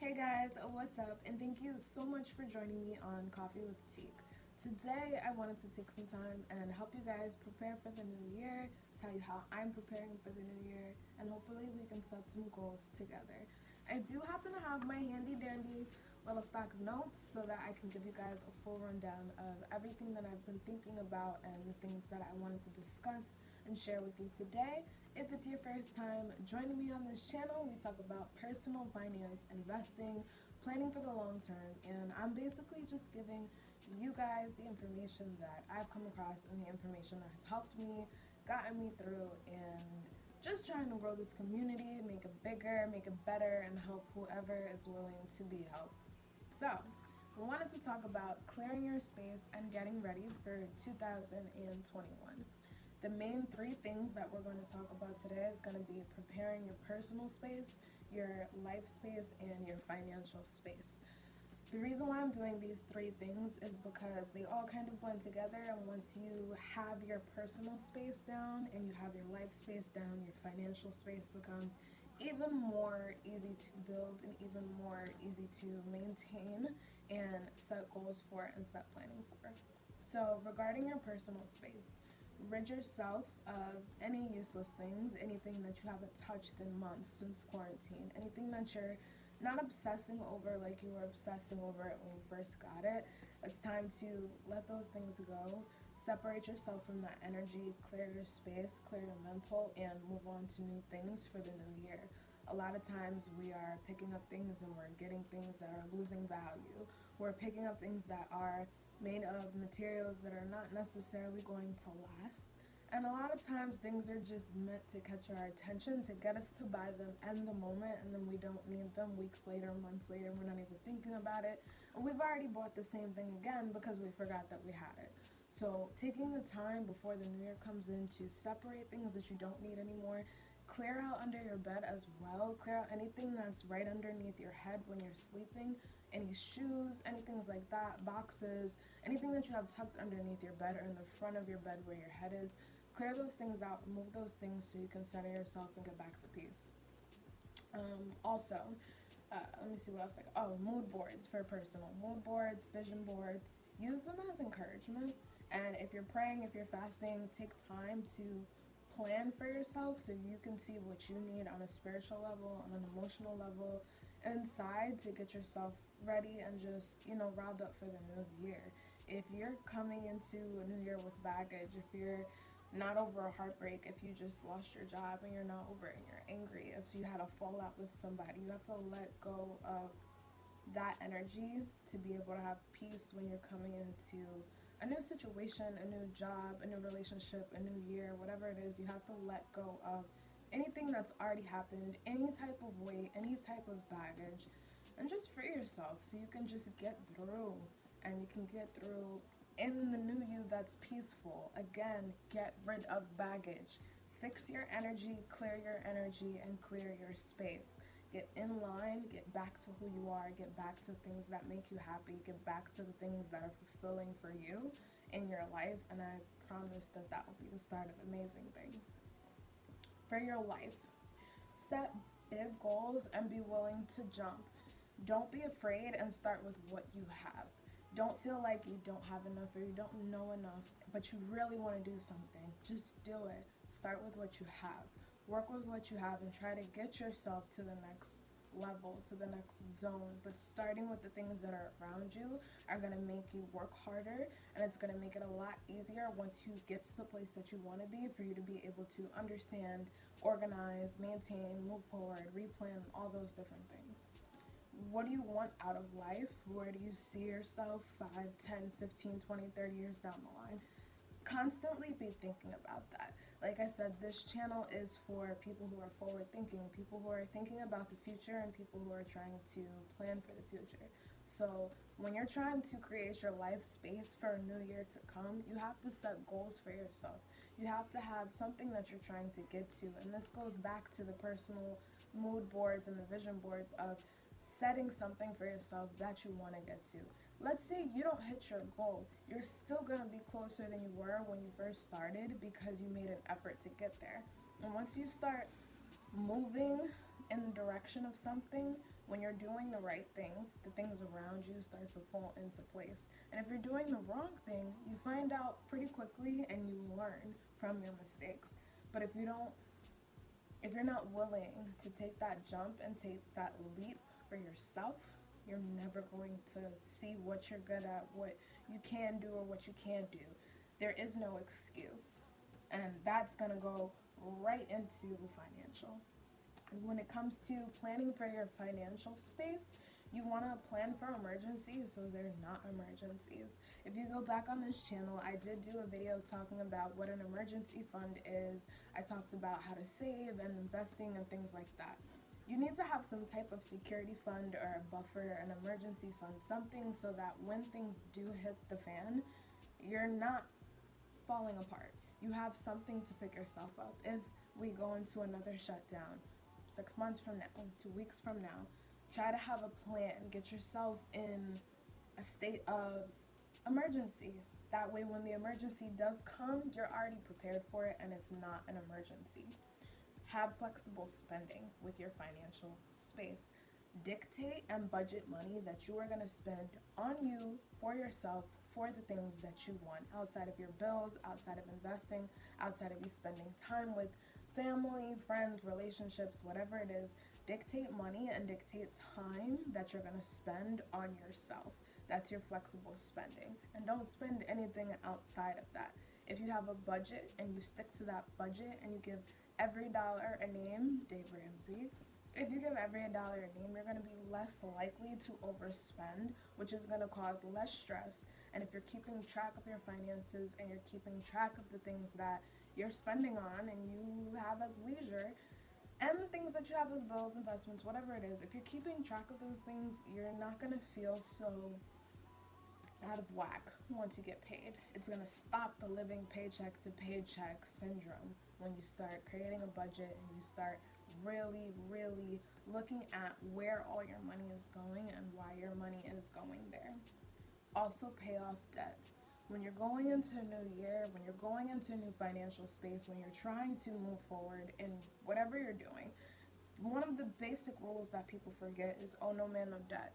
Hey guys, what's up? And thank you so much for joining me on Coffee with Teek. Today I wanted to take some time and help you guys prepare for the new year, tell you how I'm preparing for the new year, and hopefully we can set some goals together. I do happen to have my handy dandy little stack of notes so that I can give you guys a full rundown of everything that I've been thinking about and the things that I wanted to discuss and share with you today. If it's your first time joining me on this channel, we talk about personal finance, investing, planning for the long term, and I'm basically just giving you guys the information that I've come across and the information that has helped me, gotten me through, and just trying to grow this community, make it bigger, make it better, and help whoever is willing to be helped. So, we wanted to talk about clearing your space and getting ready for 2021. The main three things that we're going to talk about today is going to be preparing your personal space, your life space, and your financial space. The reason why I'm doing these three things is because they all kind of blend together, and once you have your personal space down and you have your life space down, your financial space becomes even more easy to build and even more easy to maintain and set goals for and set planning for. So regarding your personal space, rid yourself of any useless things, anything that you haven't touched in months since quarantine, anything that you're not obsessing over like you were obsessing over it when you first got it. It's time to let those things go, separate yourself from that energy, clear your space, clear your mental, and move on to new things for the new year. A lot of times we are picking up things and we're getting things that are losing value. We're picking up things that are made of materials that are not necessarily going to last. And a lot of times things are just meant to catch our attention, to get us to buy them in the moment, and then we don't need them weeks later, months later, we're not even thinking about it. And we've already bought the same thing again because we forgot that we had it. So taking the time before the new year comes in to separate things that you don't need anymore, clear out under your bed as well, clear out anything that's right underneath your head when you're sleeping, any shoes, anything like that, boxes, anything that you have tucked underneath your bed or in the front of your bed where your head is. Clear those things out, remove those things so you can center yourself and get back to peace. Also, let me see what else. Mood boards for personal. Mood boards, vision boards. Use them as encouragement. And if you're praying, if you're fasting, take time to plan for yourself so you can see what you need on a spiritual level, on an emotional level, inside to get yourself ready and just, riled up for the new year. If you're coming into a new year with baggage, if you're not over a heartbreak, if you just lost your job and you're not over it and you're angry, if you had a fallout with somebody, you have to let go of that energy to be able to have peace when you're coming into a new situation, a new job, a new relationship, a new year, whatever it is. You have to let go of anything that's already happened, any type of weight, any type of baggage, and just free yourself so you can just get through, and you can get through in the new you that's peaceful. Again, get rid of baggage. Fix your energy, clear your energy, and clear your space. Get in line, get back to who you are, get back to things that make you happy, get back to the things that are fulfilling for you in your life, and I promise that that will be the start of amazing things. For your life, set big goals and be willing to jump. Don't be afraid and start with what you have. Don't feel like you don't have enough or you don't know enough, but you really want to do something. Just do it. Start with what you have. Work with what you have and try to get yourself to the next level, to the next zone. But starting with the things that are around you are going to make you work harder, and it's going to make it a lot easier once you get to the place that you want to be, for you to be able to understand, organize, maintain, move forward, replan, all those different things. What do you want out of life? Where do you see yourself 5, 10, 15, 20, 30 years down the line? Constantly be thinking about that. Like I said, this channel is for people who are forward thinking, people who are thinking about the future, and people who are trying to plan for the future. So when you're trying to create your life space for a new year to come, you have to set goals for yourself. You have to have something that you're trying to get to. And this goes back to the personal mood boards and the vision boards of setting something for yourself that you want to get to. Let's say you don't hit your goal. You're still going to be closer than you were when you first started because you made an effort to get there. And once you start moving in the direction of something, when you're doing the right things, the things around you start to fall into place. And if you're doing the wrong thing, you find out pretty quickly and you learn from your mistakes. But if you're not willing to take that jump and take that leap for yourself, you're never going to see what you're good at, what you can do or what you can't do. There is no excuse. And that's going to go right into the financial. When it comes to planning for your financial space, you want to plan for emergencies so they're not emergencies. If you go back on this channel, I did do a video talking about what an emergency fund is. I talked about how to save and investing and things like that. You need to have some type of security fund or a buffer, an emergency fund, something so that when things do hit the fan, you're not falling apart. You have something to pick yourself up. If we go into another shutdown 6 months from now, 2 weeks from now, try to have a plan. Get yourself in a state of emergency. That way when the emergency does come, you're already prepared for it and it's not an emergency. Have flexible spending with your financial space. Dictate and budget money that you are going to spend on you, for yourself, for the things that you want, outside of your bills, outside of investing, outside of you spending time with family, friends, relationships, whatever it is. Dictate money and dictate time that you're going to spend on yourself. That's your flexible spending. And don't spend anything outside of that. If you have a budget and you stick to that budget and you give every dollar a name, Dave Ramsey, if you give every dollar a name, you're going to be less likely to overspend, which is going to cause less stress. And if you're keeping track of your finances and you're keeping track of the things that you're spending on and you have as leisure, and the things that you have as bills, investments, whatever it is, if you're keeping track of those things, you're not going to feel so out of whack once you get paid. It's going to stop the living paycheck to paycheck syndrome when you start creating a budget and you start really looking at where all your money is going and why your money is going there. Also, pay off debt. When you're going into a new year, when you're going into a new financial space, when you're trying to move forward in whatever you're doing, one of the basic rules that people forget is, oh, no man, no debt.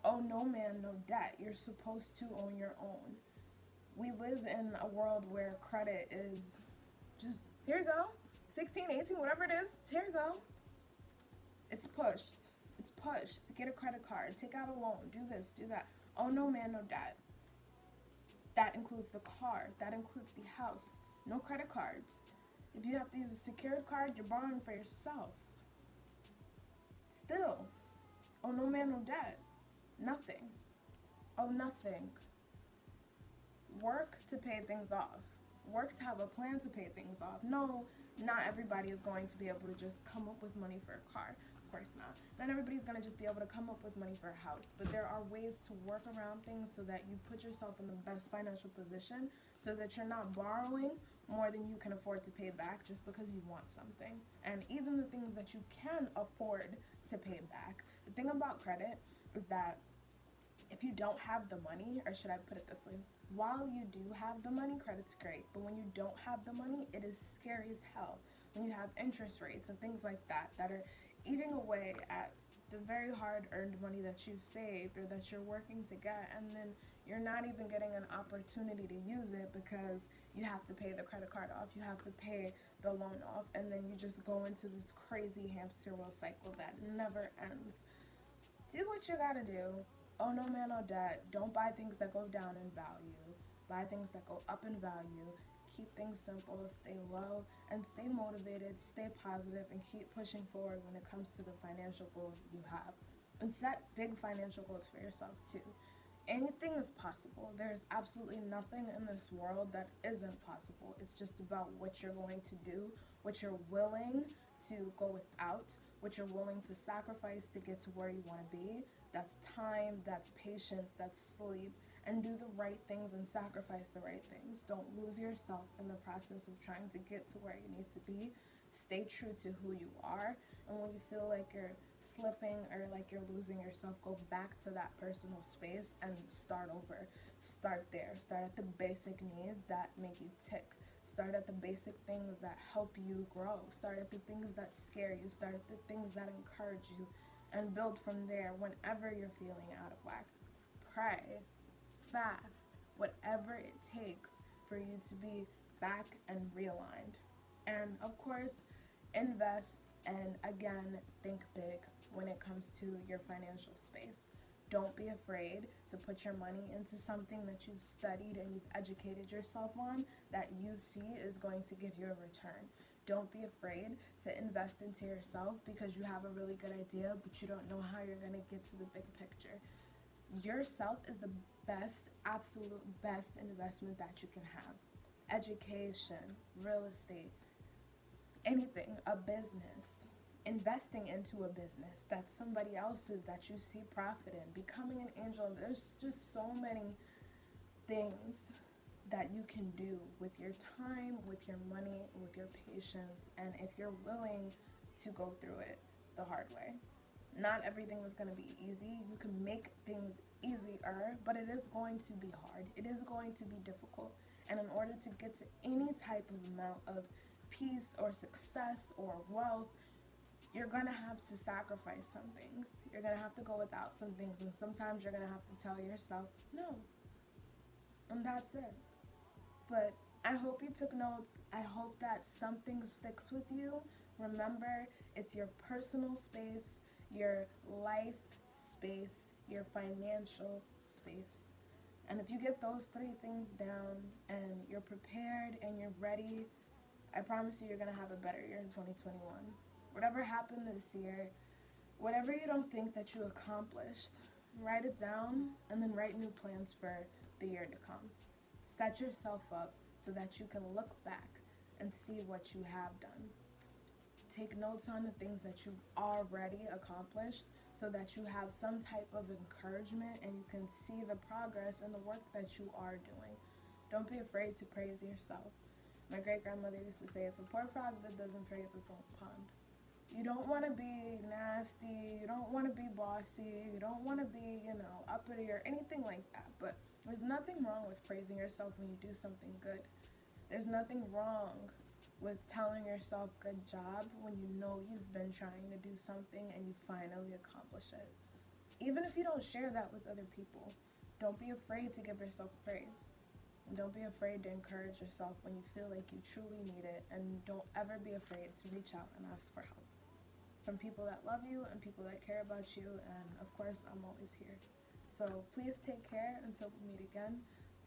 Oh, no man, no debt. You're supposed to own your own. We live in a world where credit is just, here you go, 16, 18, whatever it is, here you go. It's pushed. It's pushed. Get a credit card, take out a loan, do this, do that. Oh, no man, no debt. That includes the car. That includes the house. No credit cards. If you have to use a secured card, you're borrowing for yourself. Still, oh, no man, no debt. Nothing. Oh, nothing. Work to pay things off. Work to have a plan to pay things off. No, not everybody is going to be able to just come up with money for a car. Of course not. Not everybody's going to just be able to come up with money for a house. But there are ways to work around things so that you put yourself in the best financial position so that you're not borrowing more than you can afford to pay back just because you want something. And even the things that you can afford to pay back. The thing about credit is that if you don't have the money, or should I put it this way, while you do have the money, credit's great, but when you don't have the money, it is scary as hell. When you have interest rates and things like that are eating away at the very hard-earned money that you saved or that you're working to get, and then you're not even getting an opportunity to use it because you have to pay the credit card off, you have to pay the loan off, and then you just go into this crazy hamster wheel cycle that never ends. Do what you gotta do. Oh, no man, no debt. Don't buy things that go down in value. Buy things that go up in value. Keep things simple, stay low, and stay motivated, stay positive, and keep pushing forward when it comes to the financial goals that you have. And set big financial goals for yourself too. Anything is possible. There's absolutely nothing in this world that isn't possible. It's just about what you're going to do, what you're willing to go without, what you're willing to sacrifice to get to where you want to be. That's time, that's patience, that's sleep, and do the right things and sacrifice the right things. Don't lose yourself in the process of trying to get to where you need to be. Stay true to who you are, and when you feel like you're slipping or like you're losing yourself, go back to that personal space and start over. Start there. Start at the basic needs that make you tick. Start at the basic things that help you grow. Start at the things that scare you. Start at the things that encourage you, and build from there whenever you're feeling out of whack. Pray, fast, whatever it takes for you to be back and realigned. And of course, invest, and again, think big when it comes to your financial space. Don't be afraid to put your money into something that you've studied and you've educated yourself on, that you see is going to give you a return. Don't be afraid to invest into yourself because you have a really good idea, but you don't know how you're going to get to the big picture. Yourself is the best, absolute best investment that you can have. Education, real estate, anything, a business, investing into a business that's somebody else's that you see profit in, becoming an angel. There's just so many things that you can do with your time, with your money, with your patience, and if you're willing to go through it the hard way. Not everything is going to be easy. You can make things easier, but it is going to be hard. It is going to be difficult. And in order to get to any type of amount of peace or success or wealth, you're going to have to sacrifice some things. You're going to have to go without some things. And sometimes you're going to have to tell yourself, no. And that's it. But I hope you took notes. I hope that something sticks with you. Remember, it's your personal space, your life space, your financial space. And if you get those three things down and you're prepared and you're ready, I promise you, you're going to have a better year in 2021. Whatever happened this year, whatever you don't think that you accomplished, write it down and then write new plans for the year to come. Set yourself up so that you can look back and see what you have done. Take notes on the things that you've already accomplished so that you have some type of encouragement and you can see the progress and the work that you are doing. Don't be afraid to praise yourself. My great-grandmother used to say, it's a poor frog that doesn't praise its own pond. You don't want to be nasty, you don't want to be bossy, you don't want to be, uppity or anything like that. But there's nothing wrong with praising yourself when you do something good. There's nothing wrong with telling yourself good job when you know you've been trying to do something and you finally accomplish it. Even if you don't share that with other people, don't be afraid to give yourself praise. And don't be afraid to encourage yourself when you feel like you truly need it, and don't ever be afraid to reach out and ask for help from people that love you and people that care about you, and of course, I'm always here. So please take care until we meet again.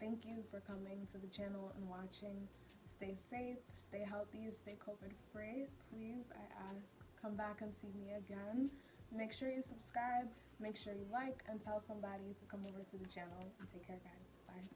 Thank you for coming to the channel and watching. Stay safe, stay healthy, stay COVID-free. Please, I ask, come back and see me again. Make sure you subscribe, make sure you like, and tell somebody to come over to the channel. And take care, guys. Bye.